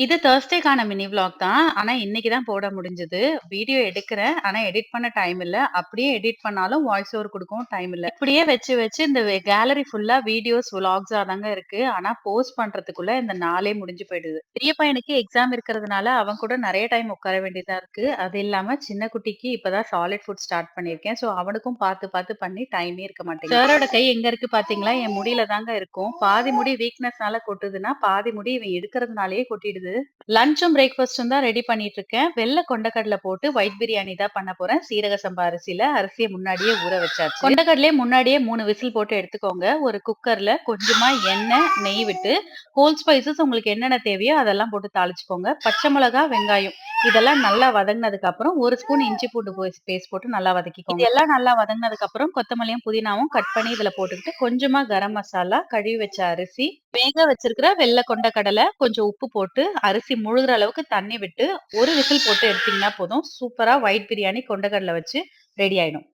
இது Thursdayக்கான mini vlog தான். ஆனா, இன்னைக்கு தான் போட முடிஞ்சது. வீடியோ எடுக்கிறேன். ஆனா, எடிட் பண்ண டைம் இல்ல. அப்படியே எடிட் பண்ணாலும் வாய்ஸ் ஓவர் குடுக்கவும் டைம் இல்ல. இப்படியே வச்சு வச்சு இந்த கேலரி ஃபுல்லா வீடியோஸ், விளாக்ஸா தாங்க இருக்கு. ஆனா, போஸ்ட் பண்றதுக்குள்ள இந்த நாளே முடிஞ்சு போயிடுது. பெரிய பையனுக்கு எக்ஸாம் இருக்கிறதுனால, அவன் கூட நெறைய டைம் உட்கார வேண்டியதா இருக்கு. அது இல்லாம சின்ன குட்டிக்கு இப்பதான் சாலிட் ஃபுட் ஸ்டார்ட் பண்ணியிருக்கேன். ஸோ, அவனுக்கும் பார்த்து பார்த்து பண்ணி டைமே இருக்க மாட்டேங்குது. சாரோட கை எங்க இருக்கு பார்த்தீங்களா? என் முடியில தாங்க இருக்கும். பாதி முடி வீக்னஸ்னால கொட்டுதுன்னா, பாதி முடி இவன் எடுக்கிறதுனாலயே கொட்டிடுது. லஞ்சும் பிரேக்ஃபாஸ்டும் தான் ரெடி பண்ணிட்டு இருக்கேன். வெள்ள கொண்டக்கடல போட்டு ஒயிட் பிரியாணி தான் பண்ண போறேன். சீரக சம்பா அரிசியில. அரிசிய முன்னாடியே ஊற வச்சாச்சு. கொண்டக்கடலையே முன்னாடியே 3 விசில் போட்டு எடுத்துக்கோங்க. ஒரு குக்கர்ல கொஞ்சமா எண்ணெய், நெய் விட்டு ஹோல் ஸ்பைசஸ் உங்களுக்கு என்னென்ன தேவையோ அதெல்லாம் போட்டு தாளிச்சுக்கோங்க. பச்சை மிளகா, வெங்காயம் இதெல்லாம் நல்லா வதங்குனதுக்கு அப்புறம் 1 ஸ்பூன் இஞ்சி பூண்டு பேஸ்ட் போட்டு நல்லா வதக்கிக்கோங்க. இது எல்லாம் நல்லா வதங்குனதுக்கு அப்புறம் கொத்தமல்லியும், புதினாவும் கட் பண்ணி இதுல போட்டுக்கிட்டு கொஞ்சமா கரம் மசாலா, கழுவி வச்ச அரிசி, வேக வச்சிருக்கிற வெள்ள கொண்டக்கடலை, கொஞ்சம் உப்பு போட்டு அரிசி முழுகுற அளவுக்கு தண்ணி விட்டு ஒரு விசில் போட்டு எடுத்தீங்கன்னா போதும். சூப்பரா ஒயிட் பிரியாணி கொண்டக்கடலை வச்சு ரெடி ஆயிடும்.